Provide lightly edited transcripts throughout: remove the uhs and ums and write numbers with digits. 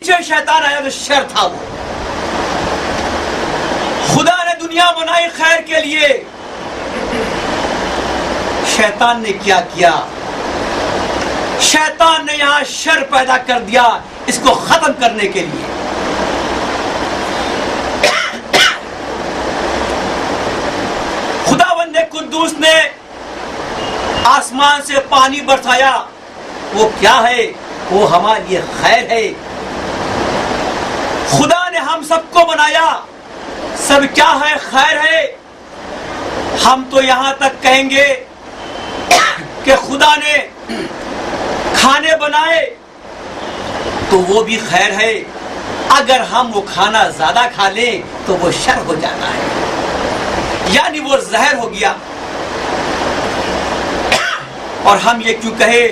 شیطان آیا تو شر تھا وہ. خدا نے دنیا بنائی خیر کے لیے، شیطان نے کیا کیا؟ شیطان نے یہاں شر پیدا کر دیا اس کو ختم کرنے کے لیے. خداوند قدوس نے آسمان سے پانی برسایا، وہ کیا ہے؟ وہ ہمارے لیے خیر ہے. خدا نے ہم سب کو بنایا، سب کیا ہے؟ خیر ہے. ہم تو یہاں تک کہیں گے کہ خدا نے کھانے بنائے تو وہ بھی خیر ہے. اگر ہم وہ کھانا زیادہ کھا لیں تو وہ شر ہو جاتا ہے، یعنی وہ زہر ہو گیا. اور ہم یہ کیوں کہے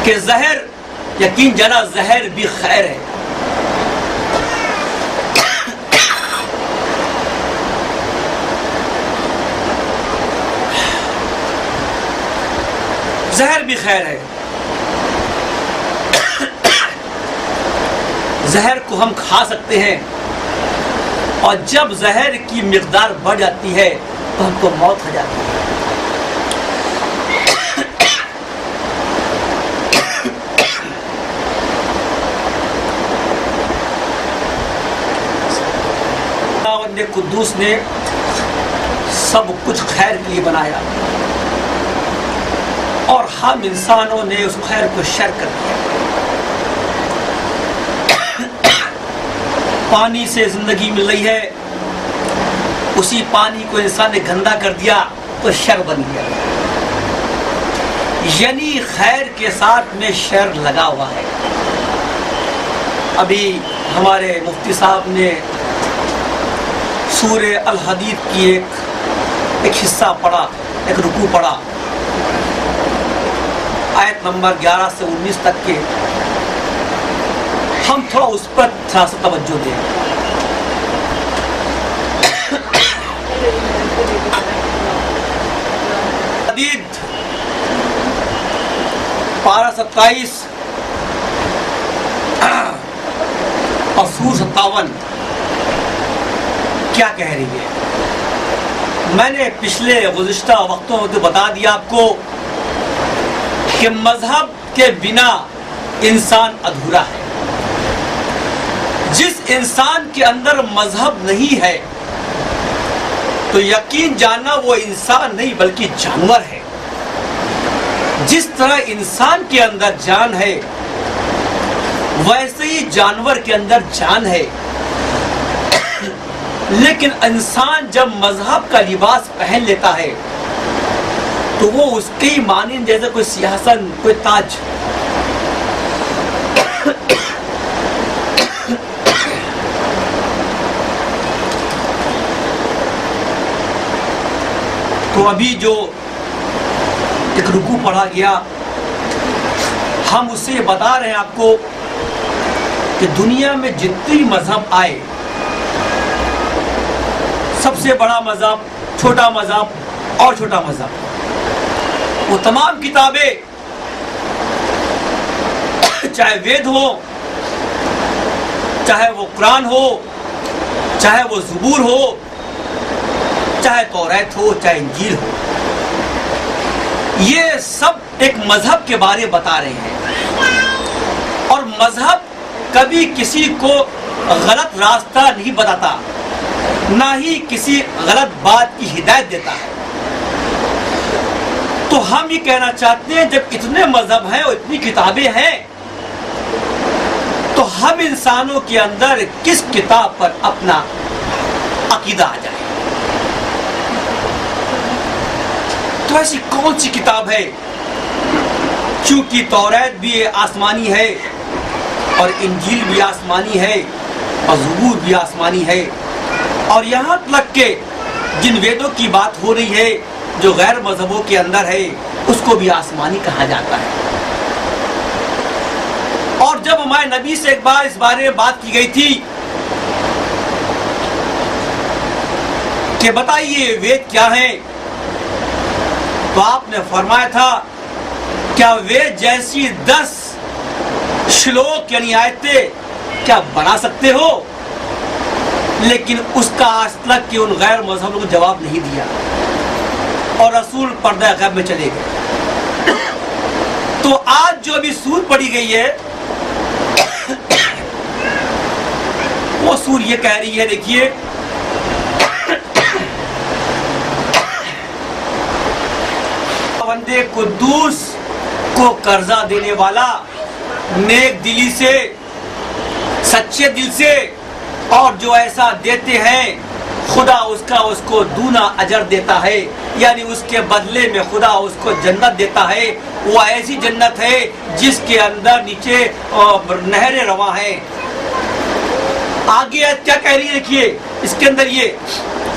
کہ زہر، یقین جانا زہر بھی خیر ہے. زہر بھی خیر ہے. زہر کو ہم کھا سکتے ہیں، اور جب زہر کی مقدار بڑھ جاتی ہے تو ہم کو موت ہو جاتی ہے. خداوند قدوس نے سب کچھ خیر کے لیے بنایا، اور ہم انسانوں نے اس خیر کو شر کر دیا. پانی سے زندگی مل رہی ہے، اسی پانی کو انسان نے گندا کر دیا تو شر بن گیا. یعنی خیر کے ساتھ میں شر لگا ہوا ہے. ابھی ہمارے مفتی صاحب نے سورہ الحدید کی ایک حصہ پڑھا، ایک رکوع پڑھا، آیت نمبر 11 سے 19 تک کے. ہم تھوڑا اس پر تھوڑا سا توجہ دیں. حدید پارہ 27 اور سورہ 57 کیا کہہ رہی ہے؟ میں نے پچھلے گزشتہ وقتوں میں تو بتا دیا آپ کو کہ مذہب کے بنا انسان ادھورا ہے. جس انسان کے اندر مذہب نہیں ہے تو یقین جاننا وہ انسان نہیں بلکہ جانور ہے. جس طرح انسان کے اندر جان ہے ویسے ہی جانور کے اندر جان ہے. لیکن انسان جب مذہب کا لباس پہن لیتا ہے تو وہ اس کی مانند جیسے کوئی سیاحسن، کوئی تاج. تو ابھی جو ایک رکوع پڑھا گیا، ہم اس سے بتا رہے ہیں آپ کو کہ دنیا میں جتنی مذہب آئے، سب سے بڑا مذہب، چھوٹا مذہب اور چھوٹا مذہب، وہ تمام کتابیں، چاہے وید ہو، چاہے وہ قرآن ہو، چاہے وہ زبور ہو، چاہے توریت ہو، چاہے انجیل ہو، یہ سب ایک مذہب کے بارے بتا رہے ہیں. اور مذہب کبھی کسی کو غلط راستہ نہیں بتاتا، نہ ہی کسی غلط بات کی ہدایت دیتا ہے. تو ہم یہ کہنا چاہتے ہیں جب اتنے مذہب ہیں اور اتنی کتابیں ہیں تو ہم انسانوں کے اندر کس کتاب پر اپنا عقیدہ آ جائے. تو ایسی کون سی کتاب ہے؟ چونکہ توریت بھی آسمانی ہے اور انجیل بھی آسمانی ہے اور زبور بھی آسمانی ہے، اور یہاں تک کہ جن ویدوں کی بات ہو رہی ہے جو غیر مذہبوں کے اندر ہے اس کو بھی آسمانی کہا جاتا ہے. اور جب ہمارے نبی سے ایک بار اس بارے میں بات کی گئی تھی کہ بتائیے وید کیا ہیں، تو آپ نے فرمایا تھا کیا وید جیسی 10 श्लोक यानी आयतें क्या बना सकते हो, लेकिन उसका आज तक के उन गैर मजहब को जवाब नहीं दिया और रसूल पर्दा गैब में चले गए। तो आज जो अभी सूर पड़ी गई है वो सूर ये कह रही है, देखिए बंदे कुद्दूस को कर्जा देने वाला नेक दिली से, सच्चे दिल से, और जो ऐसा देते हैं खुदा उसको दूना अजर देता है, यानी उसके बदले में खुदा उसको जन्नत देता है। वो ऐसी जन्नत है जिसके अंदर नीचे नहरें रवा हैं। आगे आयत क्या कह रही है, देखिए इसके अंदर ये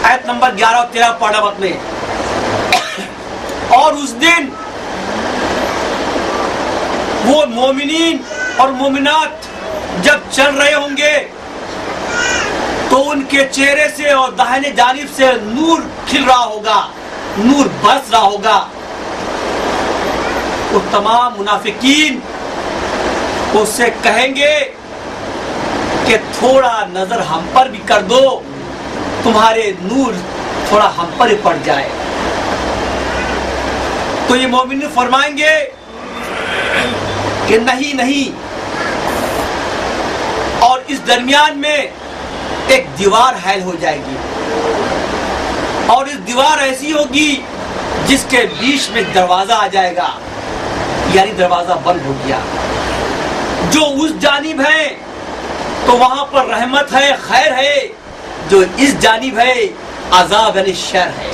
आयत नंबर 11 और 13 पढ़ा मत में। और उस दिन वो मोमिनीन और मोमिनात जब चल रहे होंगे तो उनके चेहरे से और दाहिने जानिब से नूर खिल रहा होगा, नूर बरस रहा होगा। वो तमाम मुनाफिकीन उससे कहेंगे कि थोड़ा नजर हम पर भी कर दो, तुम्हारे नूर थोड़ा हम पर ही पड़ जाए। तो ये मोमिन फरमाएंगे कि नहीं नहीं, और इस दरमियान में एक दीवार हैल हो जाएगी, और इस दीवार ऐसी होगी जिसके बीच में दरवाजा आ जाएगा, यानी दरवाजा बंद हो गया। जो उस जानिब है तो वहां पर रहमत है, खैर है, जो इस जानिब है अजाब यानी शर है।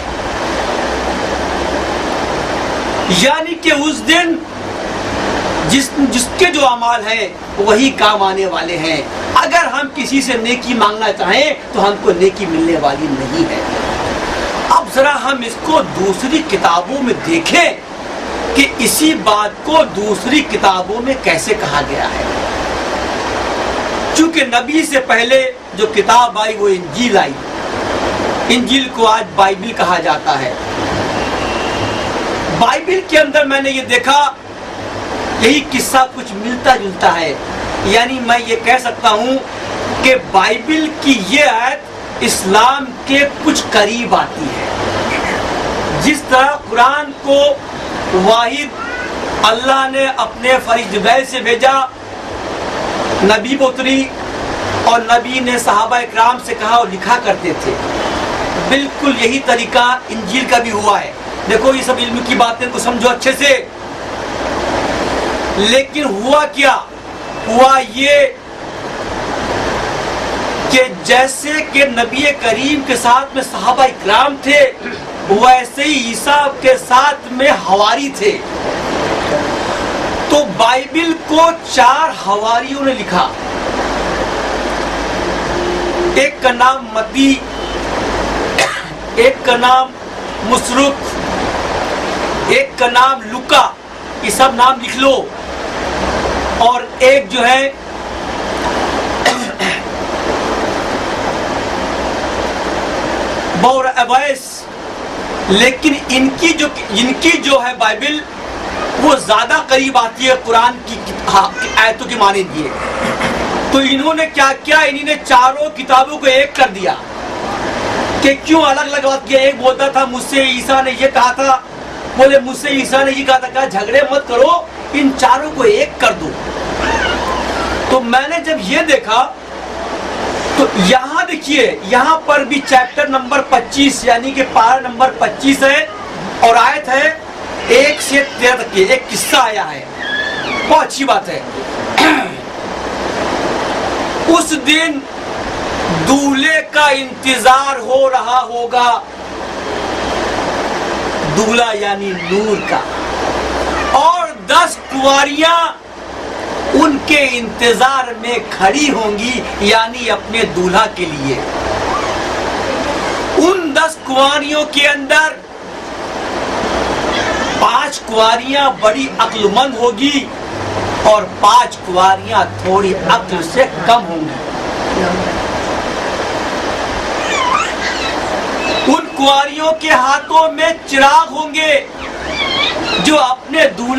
यानी कि उस दिन जिसके जो अमाल हैं वही काम आने वाले हैं। अगर हम किसी से नेकी मांगना चाहें तो हमको नेकी मिलने वाली नहीं है। अब जरा हम इसको दूसरी किताबों में देखें कि इसी बात को दूसरी किताबों में कैसे कहा गया है। चूंकि नबी से पहले जो किताब आई वो इंजील आई, इंजील को आज बाइबिल कहा जाता है। बाइबिल के अंदर मैंने ये देखा, यही किस्सा कुछ मिलता जुलता है। यानी मैं ये कह सकता हूँ कि बाइबिल की ये आयत इस्लाम के कुछ करीब आती है। जिस तरह कुरान को वाहिद अल्लाह ने अपने फरिश्ते से भेजा, नबी उतरी और नबी ने सहाबा इकराम से कहा और लिखा करते थे, बिल्कुल यही तरीका इंजील का भी हुआ है। देखो ये सब इल्म की बातें को समझो अच्छे से। लेकिन हुआ क्या, हुआ ये कि जैसे कि नबी करीम के साथ में सहाबा इकराम थे, वैसे ही ईसा के साथ में हवारी थे। तो बाइबिल को 4 हवारियों ने लिखा। एक का नाम मती, एक का नाम मुसरुक, एक का नाम लुका, ये सब नाम लिख लो। और एक जो है बौर अवैस। लेकिन इनकी जो है बाइबिल वो ज्यादा करीब आती है कुरान की आयतों की मानेंगी। तो इन्होंने क्या किया, इन्होंने चारों किताबों को एक कर दिया। कि क्यों अलग अलग बात किया। एक बोलता था मुझसे ईसा ने ये कहा था, बोले मुझसे ईसा ने ये कहा था, कहा झगड़े मत करो, इन चारों को एक कर दो। तो मैंने जब ये देखा तो यहाँ देखिए, यहाँ पर भी चैप्टर नंबर 25 यानी कि पारा नंबर 25 है और आयत है 1 से 13 तक की एक किस्सा आया है। बहुत अच्छी बात है। उस दिन दूल्हे का इंतजार हो रहा होगा, दूल्हा यानी नूर का, और 10 कुंवारियां उनके इंतजार में खड़ी होंगी, यानी अपने दूल्हा के लिए। उन 10 कुंवारियों के अंदर 5 कुंवारियां बड़ी अक्लमंद होगी और 5 कुंवारियां थोड़ी अक्ल से कम होंगी। उन कुंवारियों के हाथों में चिराग होंगे जो अपने दूल्हा